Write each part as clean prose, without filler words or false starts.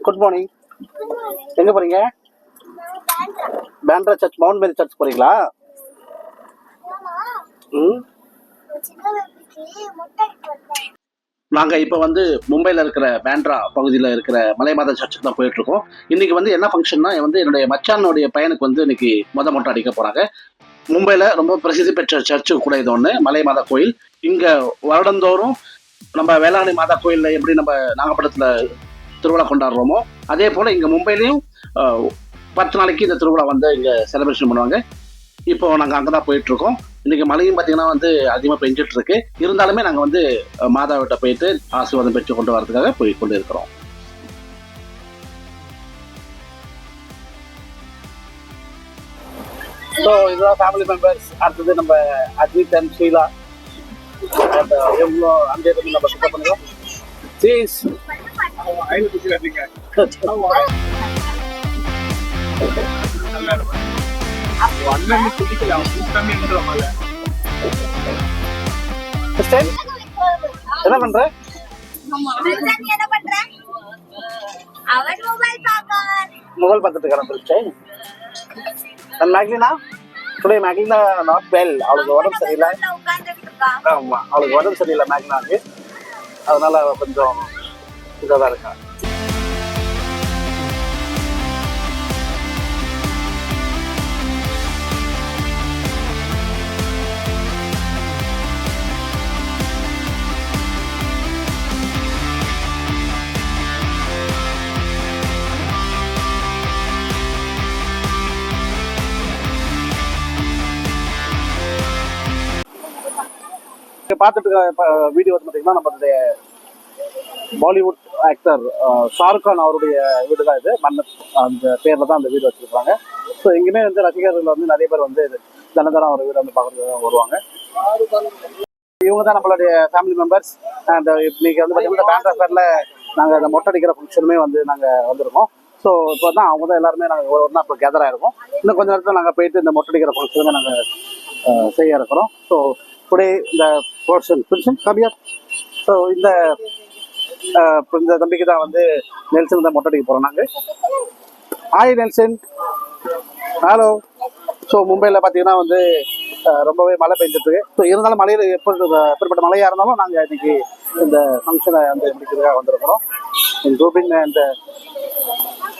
Good morning. எங்க போறீங்க? பேண்ட்ரா search, mount மேரி search போறீங்களா? நாங்கள் இப்போ வந்து மும்பையில் இருக்கிற பேண்ட்ரா பகுதியில் இருக்கிற மலைமாதா சர்ச்சுக்கு தான் போயிட்டு இருக்கோம். இன்னைக்கு வந்து என்ன ஃபங்க்ஷன்னா வந்து என்னுடைய மச்சானுடைய பையனுக்கு வந்து இன்னைக்கு மொட்டை அடிக்க போறாங்க. மும்பையில் ரொம்ப பிரசித்தி பெற்ற சர்ச்சு கூட இது ஒன்று, மலைமாதா கோயில். இங்கே வருடந்தோறும் நம்ம வேளாங்கண்ணி மாதா கோயிலில் எப்படி நம்ம நாகப்பட்டினத்தில் திருவிழா கொண்டாடுறோமோ அதே போல் இங்கே மும்பையிலையும் 10 நாளைக்கு இந்த திருவிழா வந்து இங்கே செலிப்ரேஷன் பண்ணுவாங்க. இப்போ நாங்கள் அங்கே தான் போயிட்டுருக்கோம். இன்றைக்கி மழையும் பார்த்திங்கன்னா வந்து அதிகமாக பெஞ்சிட்டு இருக்கு. இருந்தாலுமே நாங்கள் வந்து மாதாவிட்ட போயிட்டு ஆசீர்வாதம் பெற்று கொண்டு வரதுக்காக போய் கொண்டு இருக்கிறோம். ஸோ இதுதான் ஃபேமிலி மெம்பர்ஸ். அடுத்தது நம்ம அஜித் அண்ட் ஷீலா எவ்வளோ அங்கே நம்ம சுத்தம் பண்ணுறோம். சீஸ் என்ன பண்ற? மொபைல் பார்த்துட்டு இருக்கிறேன். மேக்லினா டுடே மேக்லினா நாட் வெல். அவளுக்கு உடம்பு சரியில்லை. ஆமா, அவளுக்கு உடம்பு சரியில்லை மேக்லினாக்கு. அதனால கொஞ்சம் இதாக தான் இருக்கா. பார்த்துட்டு வீடியோ வந்து பார்த்தீங்கன்னா நம்மளுடைய பாலிவுட் ஆக்டர் ஷாருக் கான் அவருடைய வீடு தான் இது. மன்னத் அந்த பேரில் தான் அந்த வீடு வச்சுருக்காங்க. ஸோ எங்கேயுமே வந்து ரசிகர்கள் வந்து நிறைய பேர் வந்து தினந்தரம் அவர் வீடு வந்து பார்க்குறது வருவாங்க. இவங்க தான் நம்மளுடைய ஃபேமிலி மெம்பர்ஸ். அண்ட் இன்னைக்கு வந்து பார்த்தீங்கன்னா பேண்ட் அஃபேரில் நாங்கள் அந்த மொட்டை அடிக்கிற ஃபங்க்ஷனுமே வந்து நாங்கள் வந்திருக்கோம். ஸோ இப்போ தான் அவங்க தான் எல்லாருமே நாங்கள் ஒரு நாள் இப்போ கேதர் ஆகிருக்கோம். இன்னும் கொஞ்சம் நேரத்தில் நாங்கள் போயிட்டு இந்த மொட்டை அடிக்கிற ஃபங்க்ஷனுமே நாங்கள் செய்ய இருக்கிறோம். ஸோ டுடே இந்த ஃபங்க்ஷன் கம்மியா. ஸோ இந்த தம்பிக்கு தான் வந்து நெல்சன் தான் மொட்டை அடிக்க போகிறோம் நாங்கள். Hi Nelson. ஹலோ. ஸோ மும்பையில் பார்த்தீங்கன்னா வந்து ரொம்பவே மழை பெஞ்சிருக்கு. ஸோ இருந்தாலும் மழையில் எப்படிப்பட்ட மழையாக இருந்தாலும் நாங்கள் இன்னைக்கு இந்த ஃபங்க்ஷனை வந்து முடிக்கிறதுக்காக வந்திருக்கிறோம். Rubin and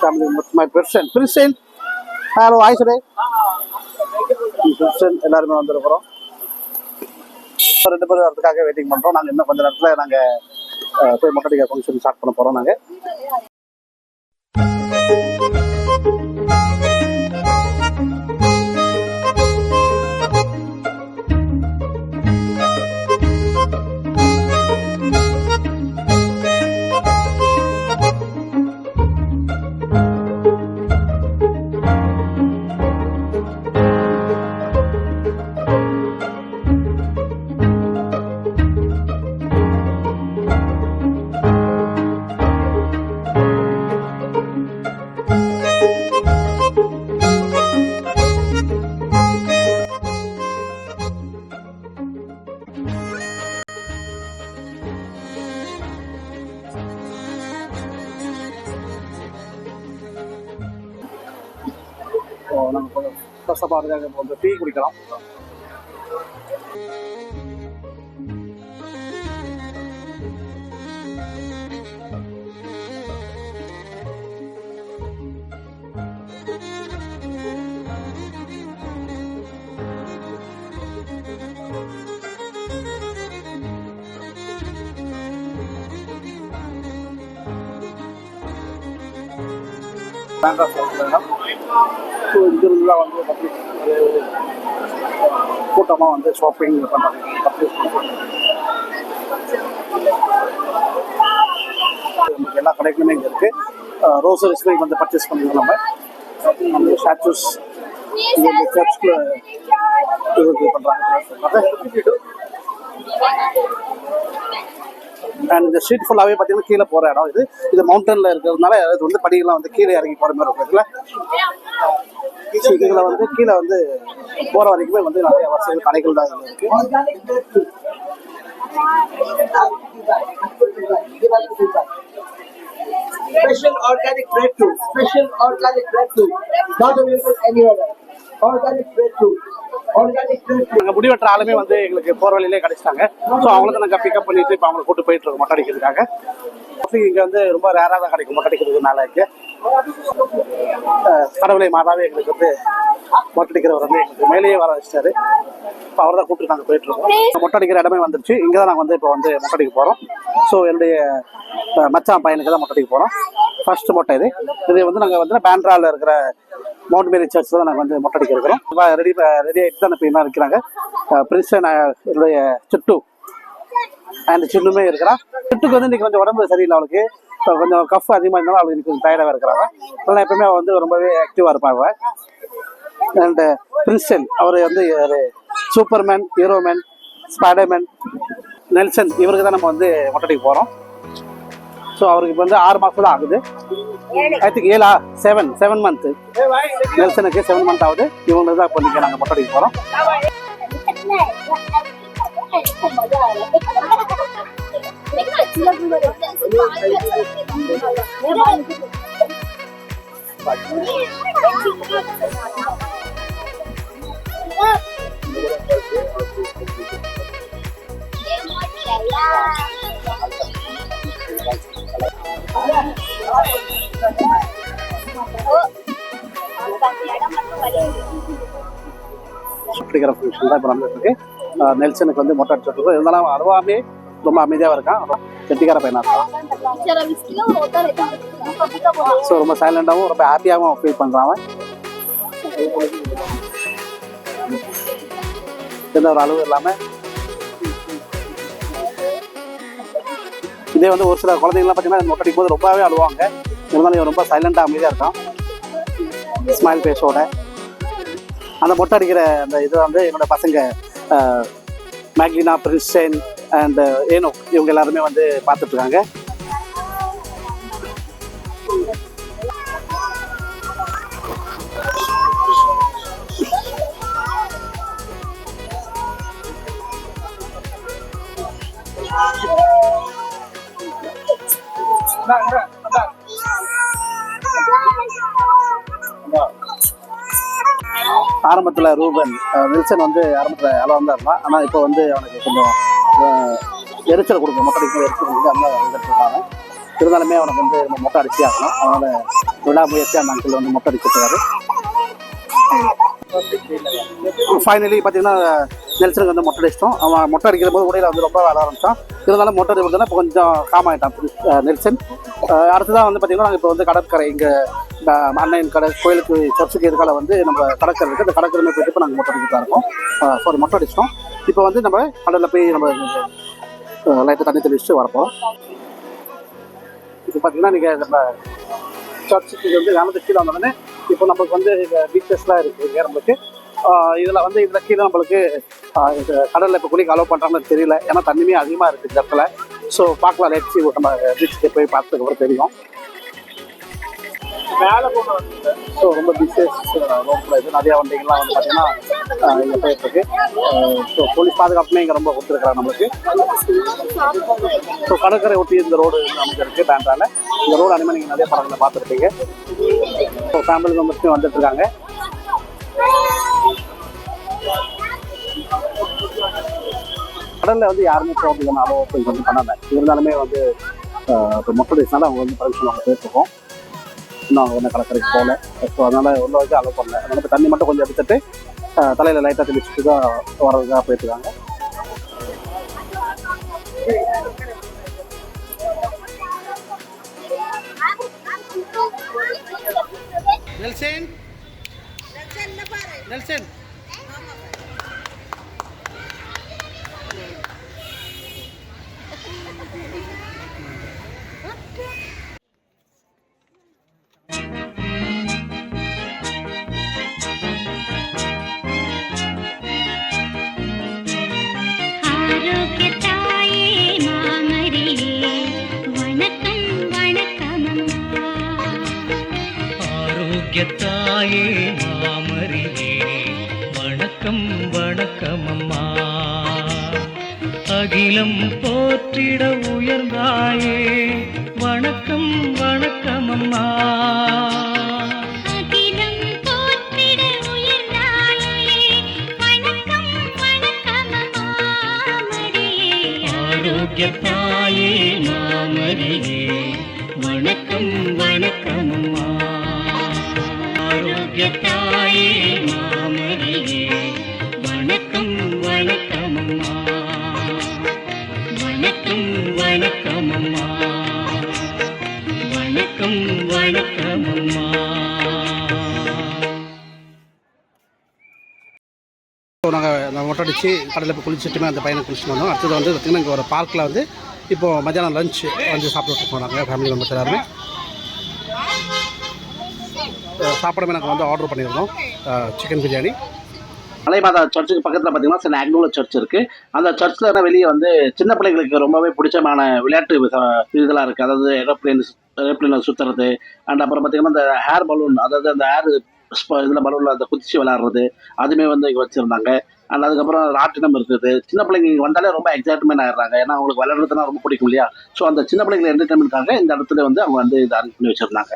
family my Prinson. Hello hi சுடே. பிரின்சன் எல்லாருமே வந்திருக்கிறோம். 2 பேர் வரதுக்காக வெயிட்டிங் பண்ணுறோம். நாங்கள் இன்னும் கொஞ்சம் நேரத்தில் நாங்கள் போய் மொட்டை அடிக்கிற ஃபங்க்ஷன் ஸ்டார்ட் பண்ண போகிறோம். நாங்கள் நம்ம கொஞ்சம் கஷ்டப்பாடுக்காக கொஞ்சம் டீ குடிக்கலாம். இங்கிருந்துலாம் வந்து கூட்டமாக வந்து ஷாப்பிங் பண்ணுறாங்க. நமக்கு எல்லா கடைகளுமே இங்கே இருக்குது. ரோசரிஸ்லேயும் வந்து பர்ச்சேஸ் பண்ணிக்கலாம். நம்ம ஸ்டாச்சூஸ் இங்கே இந்த சர்ச்சுக்குள்ள இது பண்ணுறாங்க. அண்ட் இந்த ஸ்ட்ரீட் ஃபுல்லாகவே பார்த்தீங்கன்னா கீழே போகிற இடம் இது. இது மவுண்டனில் இருக்கிறதுனால அது வந்து படிகள்லாம் வந்து கீழே இறங்கி போகிற மாதிரி இருக்குதுல்ல. இதில் வந்து கீழே வந்து போகிற வரைக்குமே வந்து நிறைய வசதிகள் கடைகள் தான் இருக்குது. Special organic breadfruit, special organic breadfruit, not available anywhere else. Organic breadfruit. நாங்கள் முடிவெற்ற ஆளுமே வந்து எங்களுக்கு போகிற வழியிலே கிடைச்சிட்டாங்க. ஸோ அவங்களுக்கு நாங்கள் பிக்கப் பண்ணிட்டு இப்போ அவங்களை கூட்டு போயிட்டு இருக்கோம் மொட்டை அடிக்கிறதுக்காக. இங்கே வந்து ரொம்ப ரேராக தான் கிடைக்கும் மொட்டை அடிக்கிறதுனால. கடவுளை மாதாவே எங்களுக்கு வந்து மொட்டை அடிக்கிறவர் வந்து எங்களுக்கு மேலேயே வர வச்சிட்டாரு. இப்போ அவர் தான் கூப்பிட்டு நாங்கள் போயிட்டு இருக்கோம். மொட்டை அடிக்கிற இடமே வந்துருச்சு. இங்கே தான் நாங்கள் வந்து இப்போ வந்து மொட்டை அடிக்க போகிறோம். ஸோ என்னுடைய மச்சான் பையனுக்கு தான் மொட்டை அடிக்க போகிறோம். ஃபர்ஸ்ட் மொட்டை இது வந்து நாங்கள் வந்து பேண்ட்ராவில் இருக்கிற மவுண்ட் மேரி சர்ச் தான் நாங்கள் வந்து மொட்டை அடிக்க இருக்கிறோம். ரெடி ஆகிட்டு தான் இப்போ என்ன இருக்கிறாங்க. பிரின்சன் என்னுடைய சிட்டு அண்ட் சின்னுமே இருக்கிறான். சிட்டுக்கு வந்து இன்றைக்கி கொஞ்சம் உடம்பு சரியில்லை. அவளுக்கு கொஞ்சம் கஃப் அதிகமாக இருந்தாலும் அவளுக்கு இன்றைக்கி கொஞ்சம் டயர்டாக இருக்கிறாங்க. அதனால் எப்பவுமே வந்து ரொம்பவே ஆக்டிவாக இருப்பாங்க. அண்ட் பிரின்சன் அவர் வந்து சூப்பர்மேன், ஹீரோமேன், ஸ்பைடர்மேன், நெல்சன் இவருக்கு தான் நம்ம வந்து மொட்டை அடிக்க போகிறோம். ஸோ அவருக்கு இப்போ வந்து 6 மாதம் தான் ஆகுது. I think 7 month. நெல்சனுக்கு 7 மந்த் ஆகுது. இவங்களுக்கு தான் இப்போ நீங்கள் நாங்கள் மொட்டை அடிக்க போகிறோம். அப்படிங்கிற ஃபங்க்ஷன் தான் இப்போ நடந்துட்டு இருக்கு. நெல்சனுக்கு வந்து மொட்டை அடிச்சுட்டு இருந்தாலும் அழுவாமே ரொம்ப அமைதியாக இருக்கான். செட்டிக்கார பையனா இருக்கான். ஸோ ரொம்ப சைலண்டாகவும் ரொம்ப ஹாப்பியாகவும் ஃபீல் பண்ணுறான். எந்த ஒரு அளவு இல்லாமல். இதே வந்து ஒரு சில குழந்தைங்களாம் பார்த்தீங்கன்னா மொட்டை அடிக்கும் போது ரொம்பவே அழுவாங்க. இருந்தாலும் இவன் ரொம்ப சைலண்டாக அமைதியாக இருக்கான். ஸ்மைல் ஃபேஸோட அந்த மொட்டை அடிக்கிற அந்த இது வந்து என்னோட பசங்க மேக்லினா, பிரின்சன் அண்ட் ஏனோ இவங்க எல்லாருமே வந்து பார்த்துட்டு இருக்காங்க. ஆரம்பத்தில் ரூபன் வில்சன் வந்து ஆரம்பத்தில் அழகாக தான் இருந்தான். ஆனால் இப்போ வந்து அவனுக்கு கொஞ்சம் எரிச்சல் கொடுக்கும். மொட்டை அடிக்கும் எரிச்சல் கொடுத்து அந்த இருக்காங்க. இருந்தாலுமே அவனுக்கு வந்து நம்ம மொட்டை அடிச்சு ஆகணும். அதனால் விடாமுயற்சி அந்த அங்கிள் வந்து மொட்டை அடிச்சிருக்காரு. ஃபைனலி பார்த்தீங்கன்னா நெல்சனுக்கு வந்து மொட்டை அடிச்சிட்டோம். அவன் மொட்டை அடிக்கிற போது உடையில வந்து ரொம்ப வளர ஆரம்பிச்சான். இருந்தாலும் மொட்டை அடிக்கிறதுனா இப்போ கொஞ்சம் காம் ஆகிட்டான் நெல்சன். அடுத்ததான் வந்து பார்த்தீங்கன்னா நாங்கள் இப்போ வந்து கடற்கரை இங்கே அன்னையின் கடை கோயிலுக்கு சர்ச்சுக்கு எதுக்கால வந்து நம்ம கடற்கரை இருக்குது. அந்த கடற்கரை போயிட்டு இப்போ நாங்கள் மொட்டை அடிச்சுட்டு இருக்கோம். சாரி மொட்டை அடிச்சிட்டோம். இப்போ வந்து நம்ம கடலில் போய் நம்ம லைட்டாக தண்ணி தெளிச்சுட்டு வரப்போம். இப்போ பார்த்தீங்கன்னா நீங்கள் நம்ம சர்ச்சுக்கு வந்து கிராமத்து கீழே வந்தோடனே இப்போ நம்மளுக்கு வந்து இந்த பீச்சஸ்லாம் இருக்குது நம்மளுக்கு. இதில் கீழே நம்மளுக்கு கடலில் இப்போ குளிக்க அலோவ் பண்ணுறாங்கன்னு தெரியல. ஏன்னா தண்ணியுமே அதிகமாக இருக்குது இந்த இடத்துல. ஸோ பார்க்கலாம், லெட்ஸி நம்ம பீச்சுக்கு போய் பார்த்ததுக்கப்புறம் தெரியும். ஸோ ரொம்ப பிஸியஸ் ரோட்டில் இது நிறையா வண்டிகள்லாம் வந்து பார்த்தீங்கன்னா இங்கே போயிட்டுருக்கு. ஸோ போலீஸ் பாதுகாப்புமே இங்கே ரொம்ப கொடுத்துருக்குறாங்க நம்மளுக்கு. ஸோ கடற்கரை ஒட்டி இந்த ரோடு அமைஞ்சிருக்கு பேண்ட்ராவில். இந்த ரோடு அனிமே நீங்கள் நிறைய படங்களை பார்த்துருப்பீங்க. ஸோ ஃபேமிலி மெம்பர்ஸுமே வந்துட்டு இருக்காங்க. கடலில் வந்து யாருமே போகிறதுக்கான அலோவ் கொஞ்சம் பண்ணலை. இருந்தாலுமே வந்து இப்போ மொட்டை அடிச்சனால அவங்க வந்து பர்மிஷன் வாங்க போயிருக்கோம். இன்னும் அவங்க வந்து கடற்கரைக்கு போகல. ஸோ அதனால் உள்ள வரைக்கும் அலோவ் பண்ணல. அதனால் இப்போ தண்ணி மட்டும் கொஞ்சம் எடுத்துகிட்டு தலையில் லைட்டாக தெளிச்சுட்டு தான் வர்றதுக்காக போயிட்டுருக்காங்க. நெல்சன் நெல்சன் தாயே மாமரியே வணக்கம் வணக்கம் அம்மா. அகிலம் போற்றிட உயர்ந்தாயே வணக்கம் வணக்கம் அம்மா. அகிலம் போற்றிட உயர்ந்தாயே வணக்கம் வணக்கம் மாமரியே. ஆரோக்கியத்தாயே மாமரியே வணக்கம் வணக்கம் அம்மா. ஆரோக்கியத்தாயே மாமரியே வணக்கம் வணக்கம் அம்மா. வணக்கம் வணக்கம் அம்மா. வணக்கம் வணக்கம் அம்மா. நாங்கள் மொட்டை அடித்து கடலில் போய் குளிச்சுட்டுமே அந்த பையனை குளிச்சுட்டு வந்தோம். அடுத்தது வந்து பார்த்திங்கன்னா இங்கே ஒரு பார்க்கில் வந்து இப்போது மத்தியானம் லஞ்ச் வந்து சாப்பிட்டு போனாங்க ஃபேமிலி மெம்பர்ஸ் எல்லாருமே. சாப்பிடமே நாங்கள் வந்து ஆர்டர் பண்ணியிருந்தோம் சிக்கன் பிரியாணி. மலைமாதா சர்ச்சுக்கு பக்கத்தில் பார்த்தீங்கன்னா சில ஆக்னூல சர்ச் இருக்குது. அந்த சர்ச்சில் வெளியே வந்து சின்ன பிள்ளைங்களுக்கு ரொம்பவே பிடிச்சமான விளையாட்டு இதெல்லாம் இருக்குது. அதாவது ஏரோப்ளேனில் சுற்றுறது அண்ட் அப்புறம் பார்த்திங்கன்னா இந்த ஹேர் பலூன், அதாவது அந்த ஹேர் இதில் பலூனில் அந்த குதிச்சு விளையாடுறது அதுவுமே வந்து இங்கே வச்சுருந்தாங்க. அண்ட் அதுக்கப்புறம் ராட்டினம் இருக்குது. சின்ன பிள்ளைங்க இங்கே வந்தாலே ரொம்ப எக்ஸைட்மெண்ட் ஆகிடுறாங்க. ஏன்னா அவங்களுக்கு விளையாடுறதுனா ரொம்ப பிடிக்கும் இல்லையா. ஸோ அந்த சின்ன பிள்ளைங்களை என்டர்டைன்மெண்ட்காக இந்த இடத்துல வந்து அவங்க வந்து இதை அரேஞ்ச் பண்ணி வச்சுருந்தாங்க.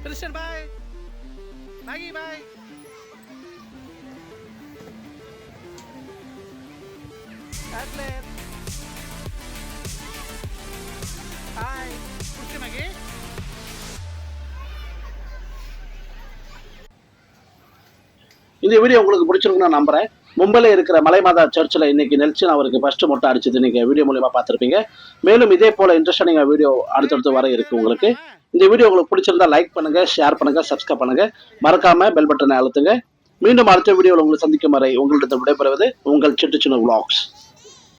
Christian, bye. Maggie, bye. Adelaide. Hi. Christian, Maggie. இந்த வீடியோ உங்களுக்கு பிடிச்சிருக்குன்னு நான் நம்புறேன். மும்பையில் இருக்கிற மலைமாதா சர்ச்சில் இன்னைக்கு நெல்சன் அவருக்கு ஃபர்ஸ்ட் மொட்டை அடிச்சது நீங்கள் வீடியோ மூலமா பார்த்துருப்பீங்க. மேலும் இதே போல இன்ட்ரெஸ்டான வீடியோ அடுத்தடுத்து வர இருக்கு உங்களுக்கு. இந்த வீடியோ உங்களுக்கு பிடிச்சிருந்தா லைக் பண்ணுங்க, ஷேர் பண்ணுங்க, சப்ஸ்கிரைப் பண்ணுங்க, மறக்காம பெல் பட்டனை அழுத்துங்க. மீண்டும் அடுத்த வீடியோவில் உங்களை சந்திக்கும் வரை உங்களிடத்தில் விடைபெறுவது உங்கள் சிட்டு சின்ன vlogs.